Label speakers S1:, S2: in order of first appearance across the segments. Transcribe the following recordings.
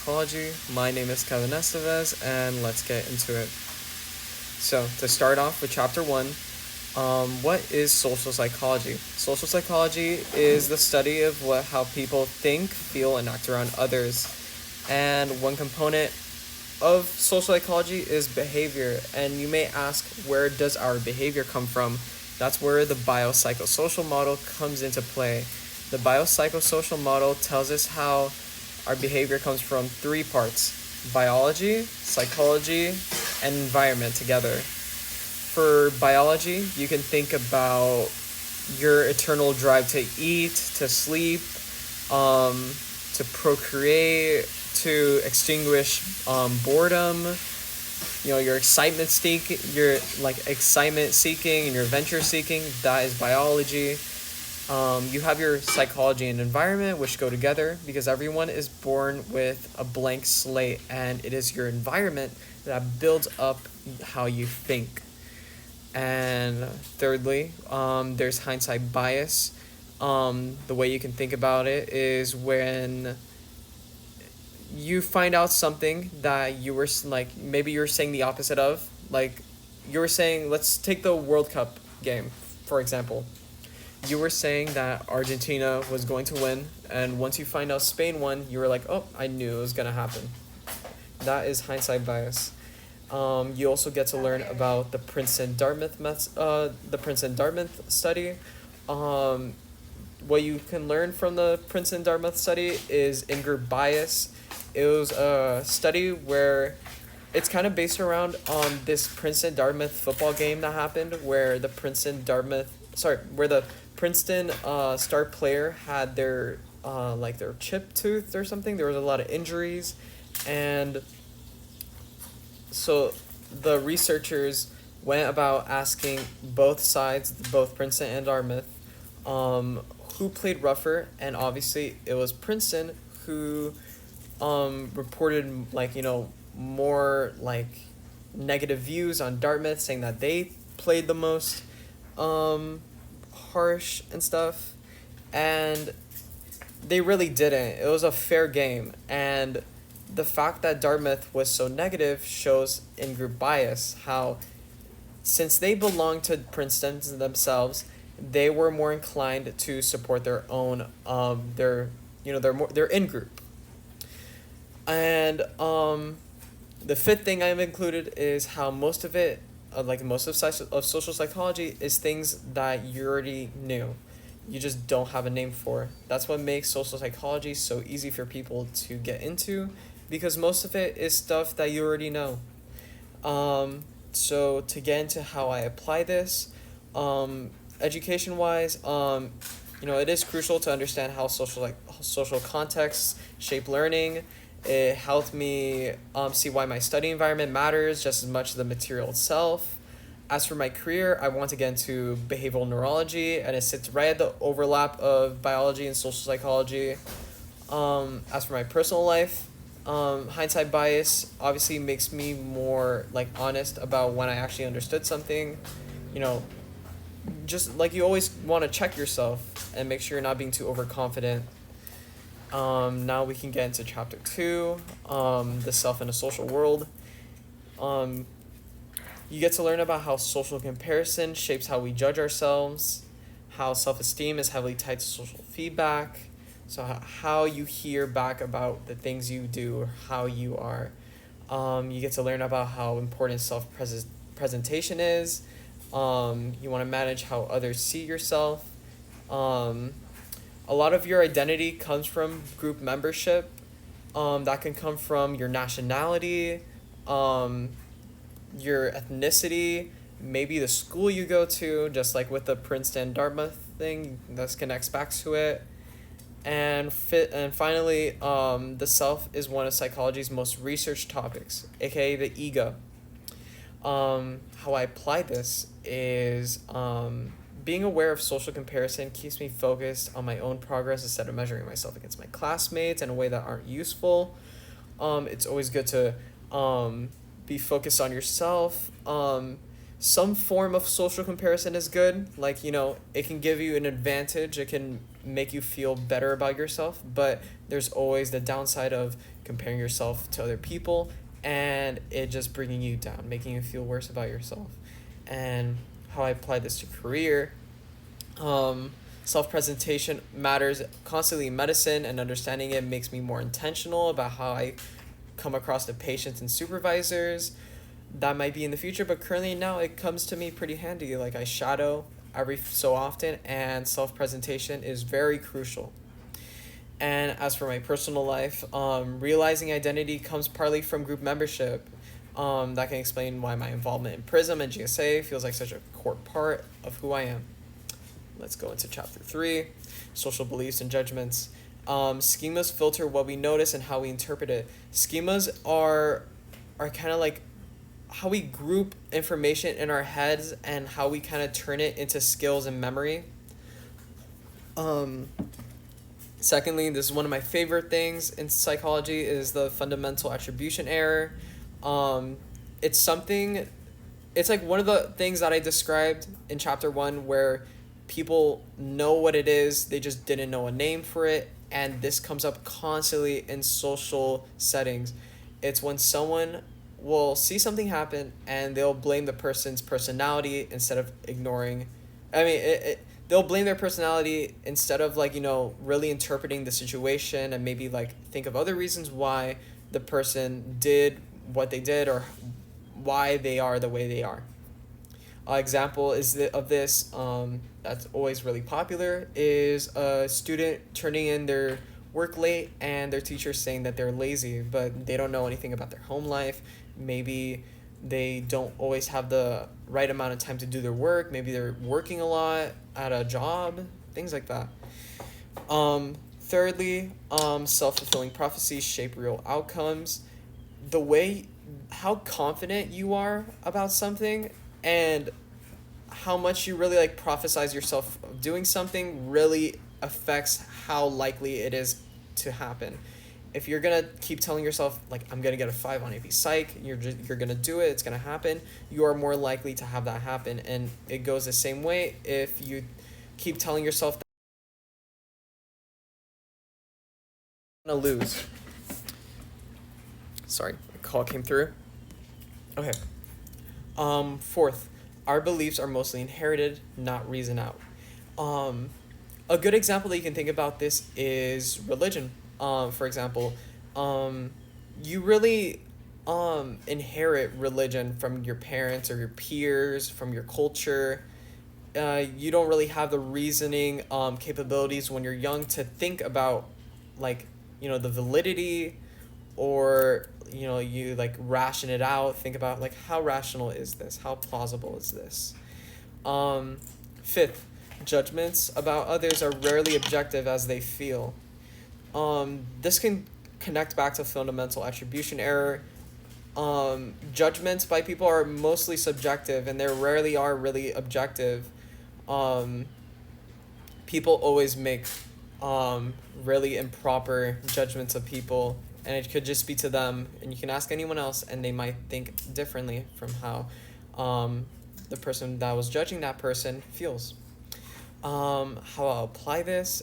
S1: Psychology. My name is Kevin Estevez, and let's get into it. So, to start off with chapter one, what is social psychology? Social psychology is the study of how people think, feel, and act around others. And one component of social psychology is behavior. And you may ask, where does our behavior come from? That's where the biopsychosocial model comes into play. The biopsychosocial model tells us how our behavior comes from three parts: biology, psychology, and environment together. For biology, you can think about your eternal drive to eat, to sleep, to procreate, to extinguish boredom. Your excitement seeking and your adventure seeking. That is biology. You have your psychology and environment, which go together because everyone is born with a blank slate, and it is your environment that builds up how you think. And thirdly, there's hindsight bias. The way you can think about it is when you find out something that you were maybe you were saying the opposite of. Like, you were saying, let's take the World Cup game, for example. You were saying that Argentina was going to win, and once you find out Spain won, you were like, oh, I knew it was going to happen. That is hindsight bias. You also get to learn about the Princeton Dartmouth study. What you can learn from the Princeton Dartmouth study is in-group bias. It was a study where it's kind of based around this Princeton Dartmouth football game that happened, where the Princeton star player had their chip tooth or something. There was a lot of injuries, and so the researchers went about asking both sides, both Princeton and Dartmouth, who played rougher, and obviously it was Princeton who reported more negative views on Dartmouth, saying that they played the most harsh and stuff, and they really didn't. It was a fair game, and the fact that Dartmouth was so negative shows in-group bias, how since they belonged to Princeton themselves, they were more inclined to support their own their in-group. And the fifth thing I've included is how most of it, of social psychology, is things that you already knew. You just don't have a name for. That's what makes social psychology so easy for people to get into, because most of it is stuff that you already know. So to get into how I apply this, education-wise, it is crucial to understand how social contexts shape learning. It helped me see why my study environment matters just as much as the material itself. As for my career, I want to get into behavioral neurology, and it sits right at the overlap of biology and social psychology. As for my personal life, hindsight bias obviously makes me more honest about when I actually understood something. Just you always want to check yourself and make sure you're not being too overconfident. Now we can get into chapter 2, the self in a social world. You get to learn about how social comparison shapes how we judge ourselves, how self-esteem is heavily tied to social feedback, so how you hear back about the things you do or how you are. You get to learn about how important self-presentation is. You want to manage how others see yourself. A lot of your identity comes from group membership. That can come from your nationality, your ethnicity, maybe the school you go to, just like with the Princeton Dartmouth thing, this connects back to it. And finally, the self is one of psychology's most researched topics, aka the ego. How I apply this is being aware of social comparison keeps me focused on my own progress instead of measuring myself against my classmates in a way that aren't useful. It's always good to be focused on yourself. Some form of social comparison is good. It can give you an advantage. It can make you feel better about yourself. But there's always the downside of comparing yourself to other people, and it just bringing you down, making you feel worse about yourself. And how I apply this to career, self-presentation matters constantly in medicine, and understanding it makes me more intentional about how I come across the patients and supervisors. That might be in the future, but currently now it comes to me pretty handy. Like, I shadow every so often, and self-presentation is very crucial. And as for my personal life, realizing identity comes partly from group membership. That can explain why my involvement in PRISM and GSA feels like such a core part of who I am. Let's go into chapter 3, social beliefs and judgments. Schemas filter what we notice and how we interpret it. Schemas are kind of like how we group information in our heads and how we kind of turn it into skills and memory. Secondly, this is one of my favorite things in psychology, is the fundamental attribution error. It's like one of the things that I described in chapter 1, where people know what it is, they just didn't know a name for it, and this comes up constantly in social settings. It's when someone will see something happen and they'll blame the person's personality instead of ignoring. They'll blame their personality instead of, like, really interpreting the situation, and maybe like think of other reasons why the person did what they did, or why they are the way they are. Example of this, that's always really popular, is a student turning in their work late and their teacher saying that they're lazy, but they don't know anything about their home life. Maybe they don't always have the right amount of time to do their work. Maybe they're working a lot at a job, things like that. Thirdly, self-fulfilling prophecies shape real outcomes. How confident you are about something, and how much you really like prophesize yourself of doing something, really affects how likely it is to happen. If you're gonna keep telling yourself, like, I'm gonna get a 5 on AP Psych, you're gonna do it, it's gonna happen, you are more likely to have that happen. And it goes the same way if you keep telling yourself that you're gonna lose. Sorry, a call came through. Okay. Fourth, our beliefs are mostly inherited, not reasoned out. A good example that you can think about this is religion. For example, you really inherit religion from your parents or your peers, from your culture. You don't really have the reasoning capabilities when you're young to think about, like, the validity, or you like ration it out, think about, like, how rational is this, how plausible is this. Fifth, judgments about others are rarely objective as they feel. This can connect back to fundamental attribution error. Judgments by people are mostly subjective, and they rarely are really objective. People always make really improper judgments of people, and it could just be to them, and you can ask anyone else and they might think differently from how the person that was judging that person feels. How I'll apply this,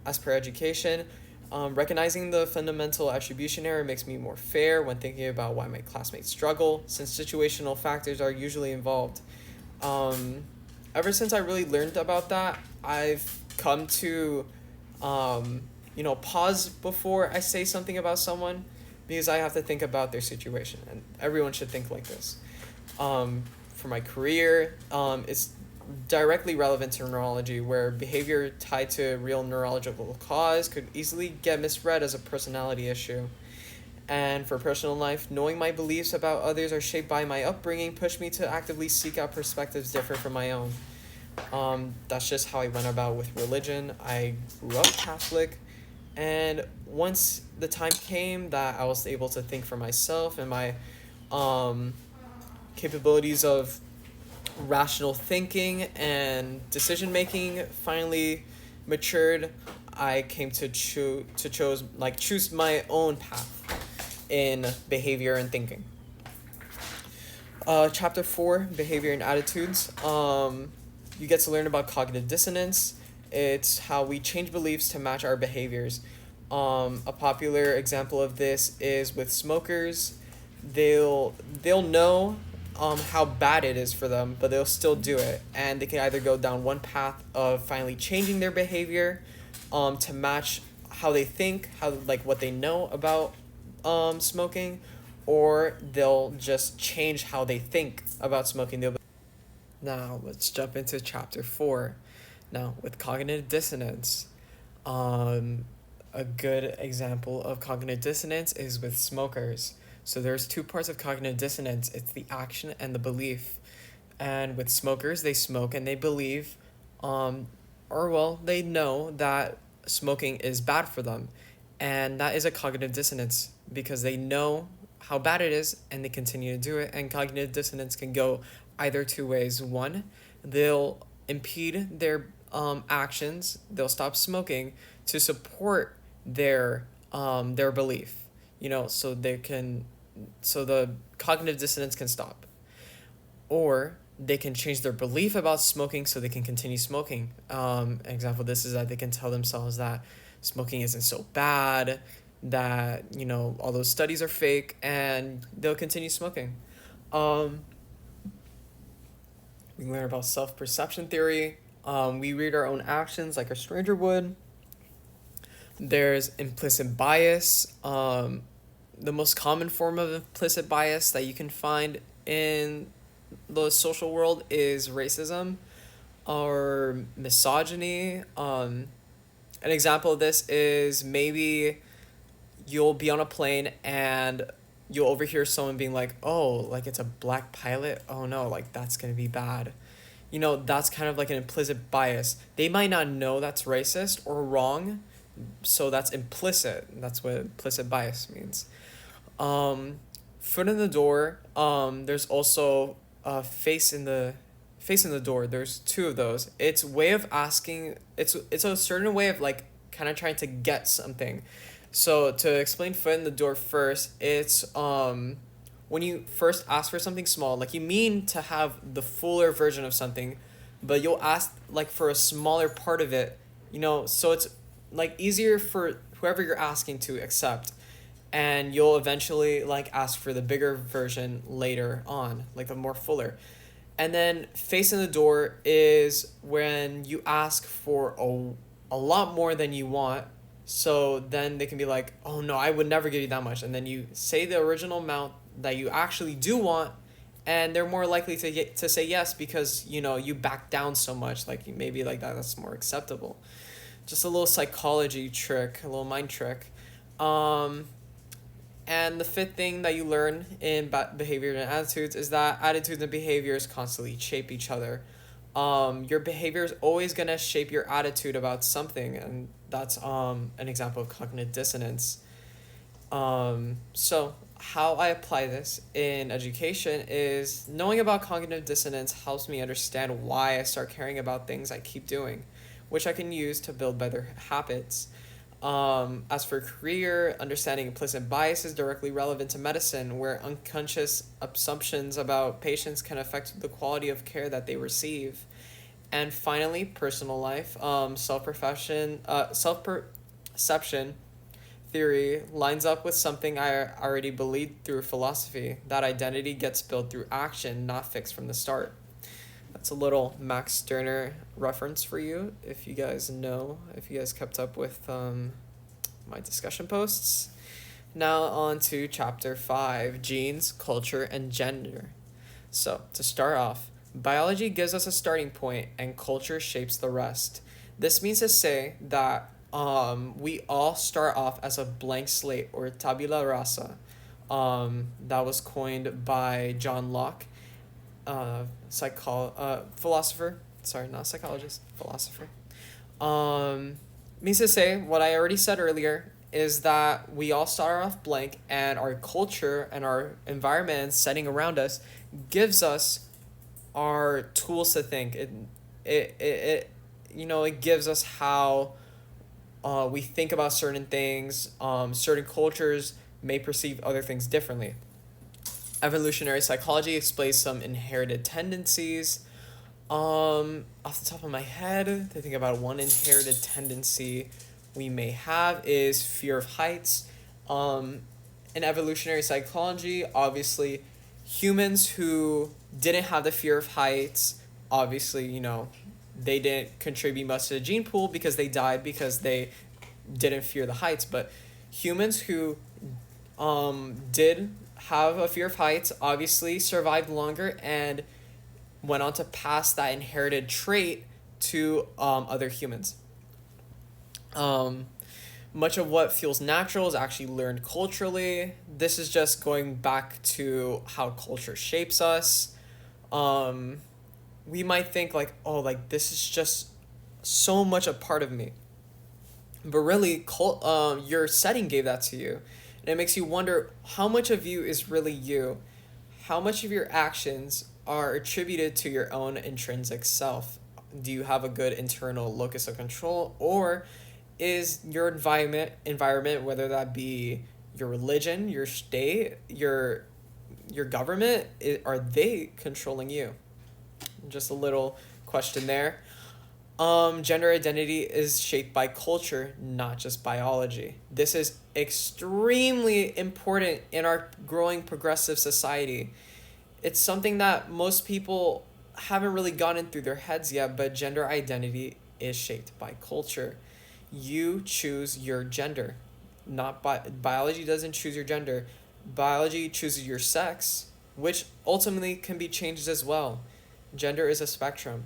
S1: as per education, recognizing the fundamental attribution error makes me more fair when thinking about why my classmates struggle, since situational factors are usually involved. Ever since I really learned about that, I've come to pause before I say something about someone, because I have to think about their situation, and everyone should think like this. For my career, it's directly relevant to neurology, where behavior tied to a real neurological cause could easily get misread as a personality issue. And for personal life, knowing my beliefs about others are shaped by my upbringing pushed me to actively seek out perspectives different from my own. That's just how I went about with religion. I grew up Catholic, and once the time came that I was able to think for myself, and my capabilities of rational thinking and decision making finally matured, I came to choose my own path in behavior and thinking. Chapter 4, behavior and attitudes. You get to learn about cognitive dissonance. It's how we change beliefs to match our behaviors. A popular example of this is with smokers. They'll know how bad it is for them, but they'll still do it, and they can either go down one path of finally changing their behavior, to match how they think, how like what they know about smoking, or they'll just change how they think about smoking. Now let's jump into chapter 4. Now with cognitive dissonance, um, a good example of cognitive dissonance is with smokers. So there's two parts of cognitive dissonance. It's the action and the belief. And with smokers, they smoke and they believe, or well, they know that smoking is bad for them. And that is a cognitive dissonance because they know how bad it is and they continue to do it. And cognitive dissonance can go either two ways. One, they'll impede their actions, they'll stop smoking to support their belief, so they can, so the cognitive dissonance can stop. Or they can change their belief about smoking so they can continue smoking. An example of this is that they can tell themselves that smoking isn't so bad, that all those studies are fake, and they'll continue smoking. We learn about self-perception theory. We read our own actions like a stranger would. There's implicit bias. The most common form of implicit bias that you can find in the social world is racism or misogyny. An example of this is maybe you'll be on a plane and you'll overhear someone being like, oh, like it's a black pilot. Oh no, like that's going to be bad. That's kind of like an implicit bias. They might not know that's racist or wrong, so that's implicit. That's what implicit bias means. Foot in the door. There's also face in the door. There's two of those. It's way of asking. It's a certain way of like kind of trying to get something. So to explain foot in the door first, it's when you first ask for something small, like you mean to have the fuller version of something, but you'll ask like for a smaller part of it, so it's like easier for whoever you're asking to accept, and you'll eventually like ask for the bigger version later on, like the more fuller. And then face in the door is when you ask for a lot more than you want. So then they can be like, oh no, I would never give you that much. And then you say the original amount that you actually do want, and they're more likely to say yes because, you back down so much. Like maybe like that's more acceptable. Just a little psychology trick, a little mind trick. And the fifth thing that you learn in behavior and attitudes is that attitudes and behaviors constantly shape each other. Your behavior is always going to shape your attitude about something, and that's an example of cognitive dissonance. So how I apply this in education is knowing about cognitive dissonance helps me understand why I start caring about things I keep doing, which I can use to build better habits. As for career, understanding implicit bias is directly relevant to medicine, where unconscious assumptions about patients can affect the quality of care that they receive. And finally, personal life, self-perception theory lines up with something I already believed through philosophy, that identity gets built through action, not fixed from the start. That's a little Max Stirner reference for you, if you guys kept up with my discussion posts. Now on to chapter 5, genes, culture, and gender. So to start off, biology gives us a starting point and culture shapes the rest. This means to say that we all start off as a blank slate, or tabula rasa. That was coined by John Locke, philosopher. Sorry, not psychologist, philosopher. Means to say what I already said earlier is that we all start off blank, and our culture and our environment and setting around us gives us our tools to think. It gives us how we think about certain things. Certain cultures may perceive other things differently. Evolutionary psychology explains some inherited tendencies. Off the top of my head, to think about one inherited tendency we may have is fear of heights. Um, in evolutionary psychology, obviously, humans who didn't have the fear of heights, obviously, they didn't contribute much to the gene pool because they died because they didn't fear the heights. But humans who did have a fear of heights obviously survived longer and went on to pass that inherited trait to other humans. Um, Much of what feels natural is actually learned culturally. This is just going back to how culture shapes us. Um, we might think like, oh, like this is just so much a part of me. But really, your setting gave that to you. And it makes you wonder how much of you is really you. How much of your actions are attributed to your own intrinsic self? Do you have a good internal locus of control, or is your environment, whether that be your religion, your state, your government, are they controlling you? Just a little question there. Gender identity is shaped by culture, not just biology. This is extremely important in our growing progressive society. It's something that most people haven't really gotten through their heads yet, but gender identity is shaped by culture. You choose your gender. Not biology doesn't choose your gender. Biology chooses your sex, which ultimately can be changed as well. Gender is a spectrum.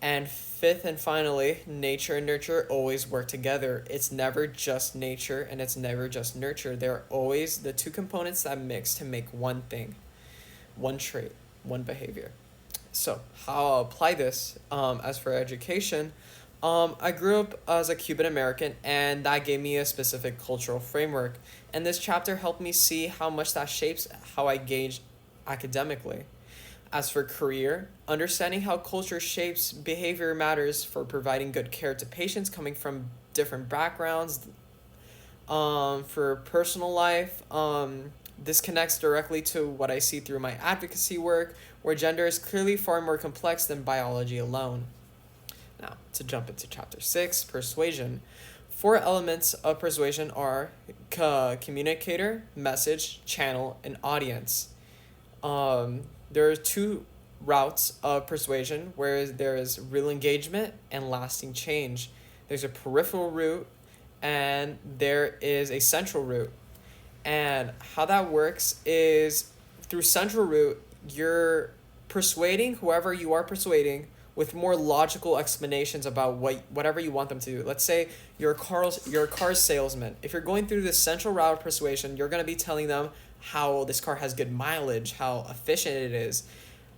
S1: And fifth and finally, nature and nurture always work together. It's never just nature and it's never just nurture. They're always the two components that mix to make one thing, one trait, one behavior. So, how I'll apply this as for education, I grew up as a Cuban American, and that gave me a specific cultural framework. And this chapter helped me see how much that shapes how I gauge academically. As for career, understanding how culture shapes behavior matters for providing good care to patients coming from different backgrounds. For personal life, this connects directly to what I see through my advocacy work, where gender is clearly far more complex than biology alone. Now, to jump into chapter 6, persuasion. 4 elements of persuasion are communicator, message, channel, and audience. There are 2 routes of persuasion, where there is real engagement and lasting change. There's a peripheral route and there is a central route. And how that works is through central route, you're persuading whoever you are persuading with more logical explanations about whatever you want them to do. Let's say you're a car salesman. If you're going through this central route of persuasion, you're gonna be telling them how this car has good mileage, how efficient it is.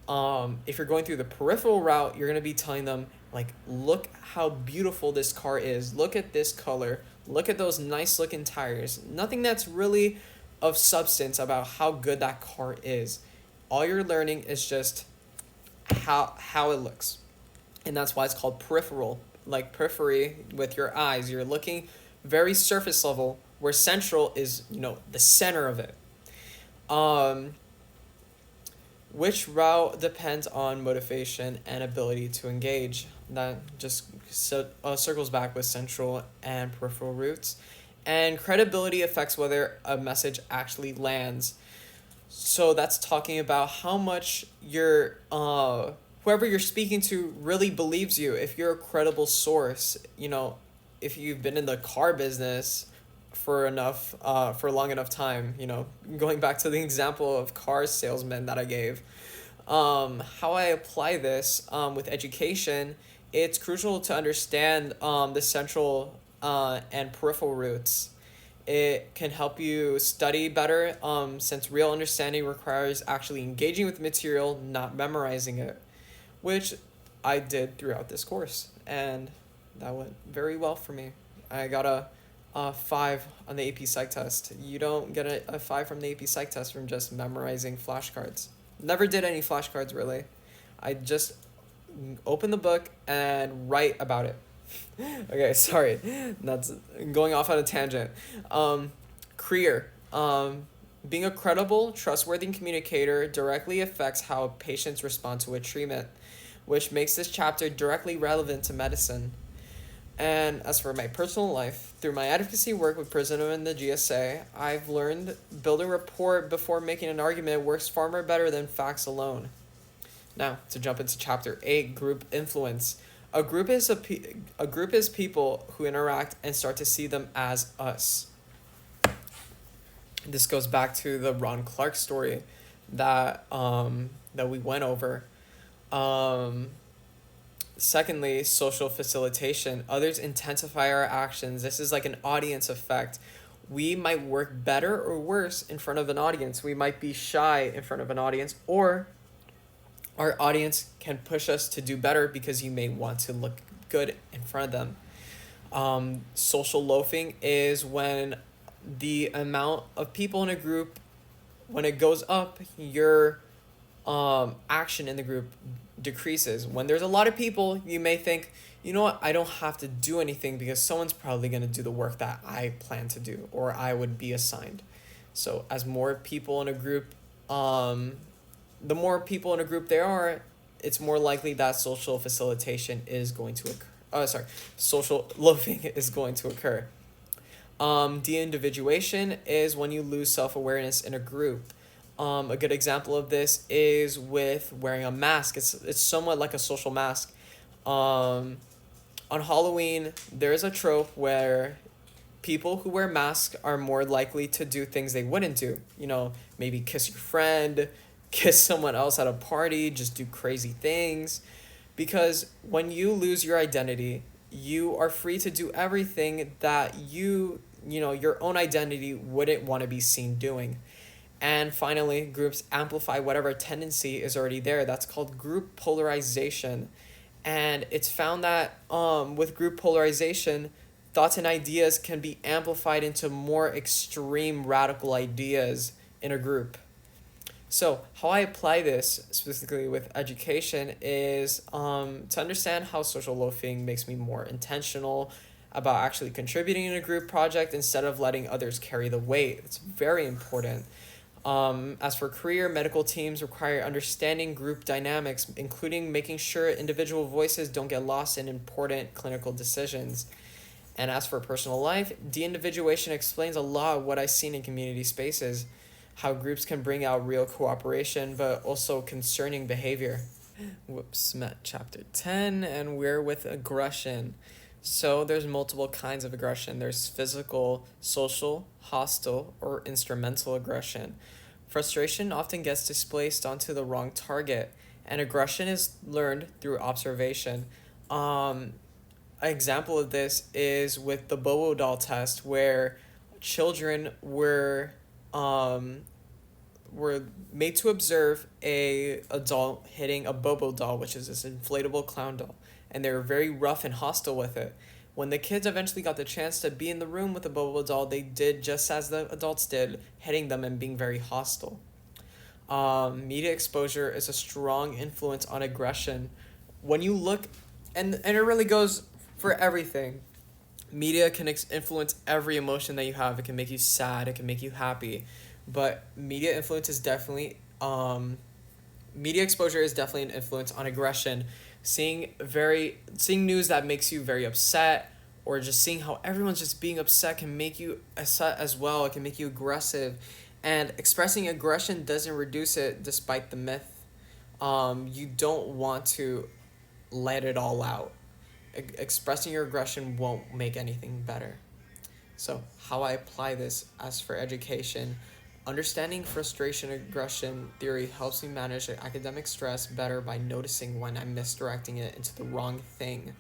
S1: If you're going through the peripheral route, you're gonna be telling them like, look how beautiful this car is. Look at this color. Look at those nice looking tires. Nothing that's really of substance about how good that car is. All you're learning is just how it looks. And that's why it's called peripheral, like periphery with your eyes. You're looking very surface level, where central is, the center of it. Which route depends on motivation and ability to engage. That just circles back with central and peripheral routes. And credibility affects whether a message actually lands. So that's talking about how much whoever you're speaking to really believes you. If you're a credible source, if you've been in the car business for a long enough time, going back to the example of car salesman that I gave, how I apply this with education, it's crucial to understand the central and peripheral routes. It can help you study better, since real understanding requires actually engaging with the material, not memorizing it, which I did throughout this course, and that went very well for me. I got a 5 on the AP Psych test. You don't get a 5 from the AP Psych test from just memorizing flashcards. Never did any flashcards, really. I just open the book and write about it. Okay, sorry. That's going off on a tangent. Career. Being a credible, trustworthy communicator directly affects how patients respond to a treatment, which makes this chapter directly relevant to medicine. And as for my personal life, through my advocacy work with Prism and the GSA, I've learned building rapport before making an argument works far more better than facts alone. Now, to jump into chapter 8, group influence. A group is people who interact and start to see them as us. This goes back to the Ron Clark story that we went over. Um, Secondly, social facilitation. Others intensify our actions. This is like an audience effect. We might work better or worse in front of an audience. We might be shy in front of an audience, or our audience can push us to do better because you may want to look good in front of them. Social loafing is when the amount of people in a group, when it goes up, your action in the group decreases. When there's a lot of people, you may think, you know what, I don't have to do anything because someone's probably going to do the work that I plan to do or I would be assigned. So as more people in a group, the more people in a group there are, it's more likely that social facilitation is going to occur. Social loafing is going to occur. De-individuation is when you lose self-awareness in a group. A good example of this is with wearing a mask. It's somewhat like a social mask. On Halloween, there is a trope where people who wear masks are more likely to do things they wouldn't do. You know, maybe kiss your friend, kiss someone else at a party, just do crazy things. Because when you lose your identity, you are free to do everything that your own identity wouldn't want to be seen doing. And finally, groups amplify whatever tendency is already there. That's called group polarization. And it's found that with group polarization, thoughts and ideas can be amplified into more extreme radical ideas in a group. So how I apply this specifically with education is to understand how social loafing makes me more intentional about actually contributing in a group project instead of letting others carry the weight. It's very important. As for career, medical teams require understanding group dynamics, including making sure individual voices don't get lost in important clinical decisions. And as for personal life, de-individuation explains a lot of what I've seen in community spaces, how groups can bring out real cooperation, but also concerning behavior. Met chapter 10, and we're with aggression. So there's multiple kinds of aggression. There's physical, social, hostile, or instrumental aggression. Frustration often gets displaced onto the wrong target, and aggression is learned through observation. An example of this is with the Bobo doll test, where children were made to observe a adult hitting a Bobo doll, which is this inflatable clown doll, and they were very rough and hostile with it. When the kids eventually got the chance to be in the room with the Bobo doll, they did just as the adults did, hitting them and being very hostile. Media exposure is a strong influence on aggression. When you look, and it really goes for everything. Media can influence every emotion that you have. It can make you sad, it can make you happy. But media exposure is definitely an influence on aggression. Seeing news that makes you very upset, or just seeing how everyone's just being upset can make you upset as well. It can make you aggressive, and expressing aggression doesn't reduce it, despite the myth. You don't want to let it all out. Expressing your aggression won't make anything better. So how I apply this as for education. Understanding frustration aggression theory helps me manage academic stress better by noticing when I'm misdirecting it into the wrong thing.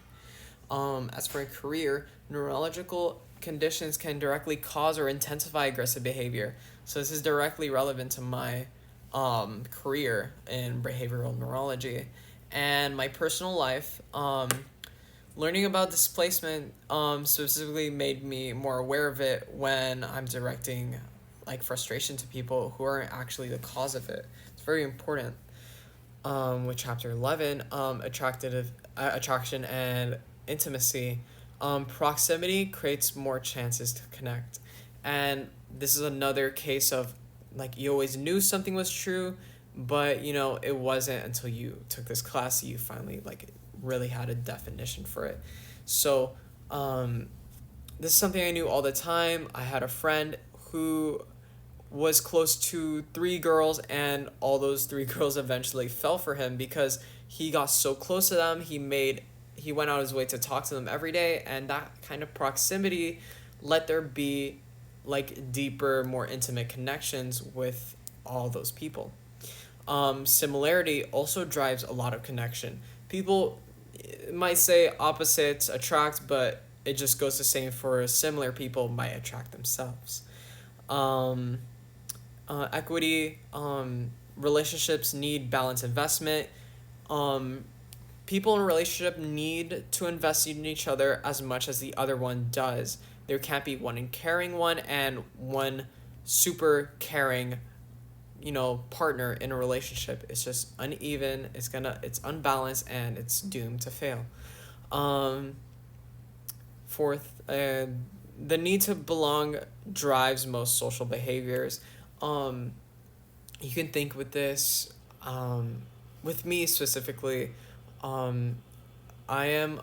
S1: As for a career, neurological conditions can directly cause or intensify aggressive behavior. So this is directly relevant to my career in behavioral neurology. And my personal life, learning about displacement specifically made me more aware of it when I'm directing frustration to people who aren't actually the cause of it. It's very important. With chapter 11, attraction and intimacy. Proximity creates more chances to connect. And this is another case of you always knew something was true, but it wasn't until you took this class that you finally really had a definition for it. So Um, this is something I knew all the time. I had a friend who was close to three girls, and all those three girls eventually fell for him because he got so close to them. He went out his way to talk to them every day, and that kind of proximity let there be like deeper, more intimate connections with all those people. Similarity also drives a lot of connection. People might say opposites attract, but it just goes the same for similar people might attract themselves. Um, Equity, relationships need balanced investment. Um, People in a relationship need to invest in each other as much as the other one does. There can't be one caring one and one super caring, partner in a relationship. It's just uneven. It's unbalanced and it's doomed to fail. Um, Fourth, the need to belong drives most social behaviors. Um, you can think with this, with me specifically, um, I am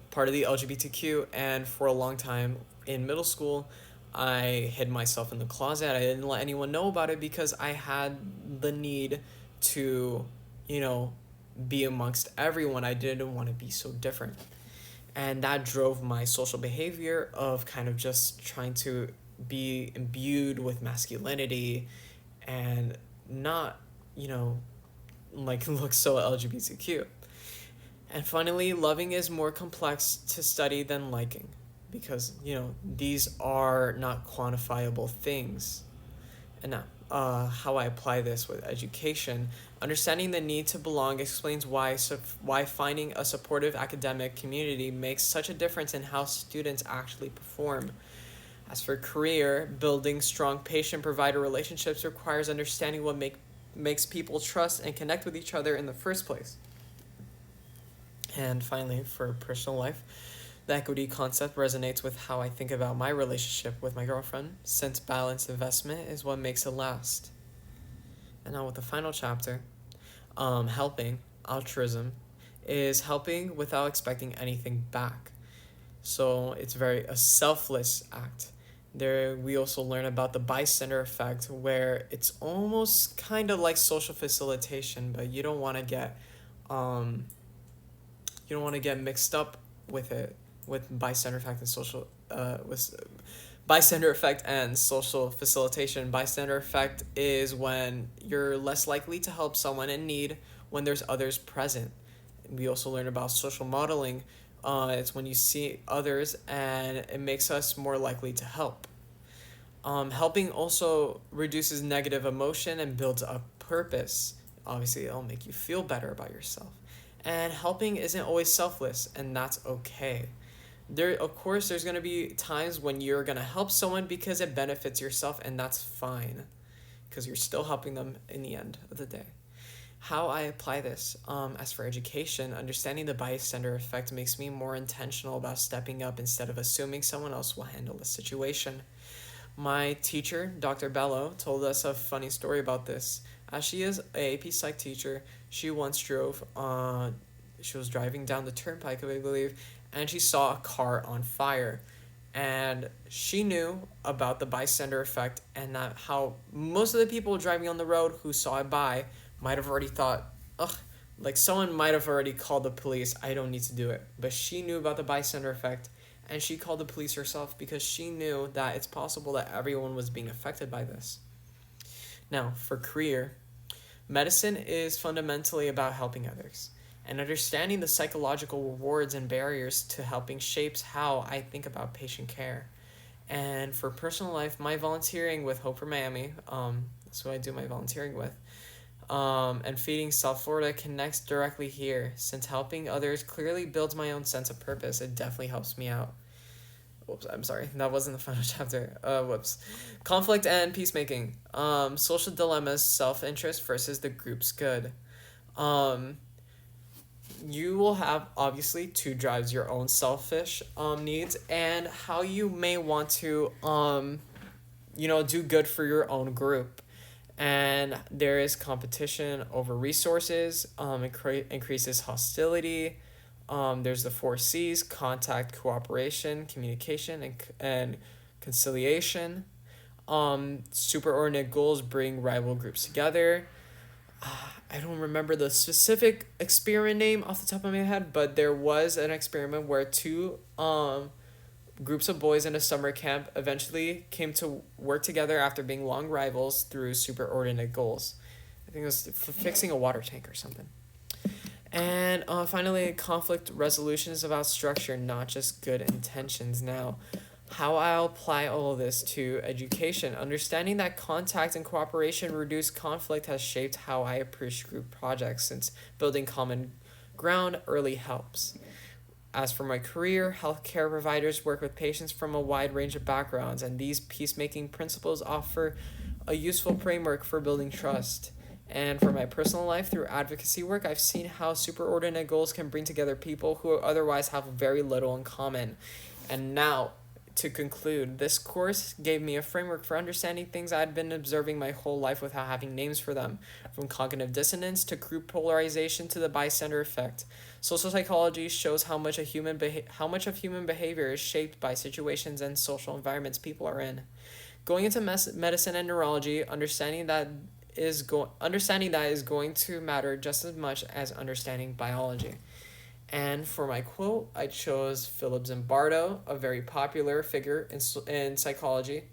S1: part of the LGBTQ, and for a long time in middle school, I hid myself in the closet. I didn't let anyone know about it because I had the need to, you know, be amongst everyone. I didn't want to be so different. And that drove my social behavior of kind of just trying to be imbued with masculinity and not, you know, like look so LGBTQ. And finally, loving is more complex to study than liking because, these are not quantifiable things. And now, how I apply this with education, understanding the need to belong explains why finding a supportive academic community makes such a difference in how students actually perform. As for career, building strong patient-provider relationships requires understanding what makes people trust and connect with each other in the first place. And finally, for personal life, the equity concept resonates with how I think about my relationship with my girlfriend, since balanced investment is what makes it last. And now, with the final chapter, helping, altruism, is helping without expecting anything back. So it's very a selfless act. There, we also learn about the bystander effect, where it's almost kind of like social facilitation, but um, you don't want to get mixed up with it with bystander effect and social with bystander effect and social facilitation. Bystander effect is when you're less likely to help someone in need when there's others present. We also learn about social modeling. It's when you see others and it makes us more likely to help. Helping also reduces negative emotion and builds up purpose. Obviously, it'll make you feel better about yourself. And helping isn't always selfless, and that's okay. Of course, there's gonna be times when you're gonna help someone because it benefits yourself, and that's fine, because you're still helping them in the end of the day. How I apply this, as for education, understanding the bystander effect makes me more intentional about stepping up instead of assuming someone else will handle the situation. My teacher, Dr. Bello, told us a funny story about this. As she is a AP Psych teacher, she was driving down the turnpike, I believe, and she saw a car on fire. And she knew about the bystander effect and that how most of the people driving on the road who saw it might have already thought, ugh, like someone might have already called the police. I don't need to do it. But she knew about the bystander effect and she called the police herself because she knew that it's possible that everyone was being affected by this. Now, for career, medicine is fundamentally about helping others, and understanding the psychological rewards and barriers to helping shapes how I think about patient care. And for personal life, my volunteering with Hope for Miami, that's who I do my volunteering with, and feeding South Florida connects directly here. Since helping others clearly builds my own sense of purpose, it definitely helps me out. Whoops, I'm sorry. That wasn't the final chapter. Whoops. Conflict and peacemaking. Social dilemmas, self-interest versus the group's good. Um, you will have obviously two drives: your own selfish needs and how you may want to do good for your own group. And there is competition over resources. Increases hostility. There's the four C's: contact, cooperation, communication, and conciliation. Superordinate goals bring rival groups together. I don't remember the specific experiment name off the top of my head, but there was an experiment where two groups of boys in a summer camp eventually came to work together after being long rivals through superordinate goals. I think it was fixing a water tank or something. And finally, conflict resolution is about structure, not just good intentions. Now, how I'll apply all of this to education. Understanding that contact and cooperation reduce conflict has shaped how I approach group projects, since building common ground early helps. As for my career, healthcare providers work with patients from a wide range of backgrounds, and these peacemaking principles offer a useful framework for building trust. And for my personal life, through advocacy work, I've seen how superordinate goals can bring together people who otherwise have very little in common. And now, to conclude, this course gave me a framework for understanding things I had been observing my whole life without having names for them, from cognitive dissonance to group polarization to the bystander effect. Social psychology shows how much of human behavior is shaped by situations and social environments people are in. Going into medicine and neurology, understanding that is going to matter just as much as understanding biology. And for my quote, I chose Philip Zimbardo, a very popular figure in psychology.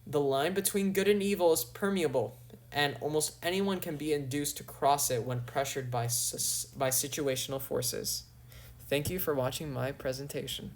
S1: The line between good and evil is permeable, and almost anyone can be induced to cross it when pressured by situational forces. Thank you for watching my presentation.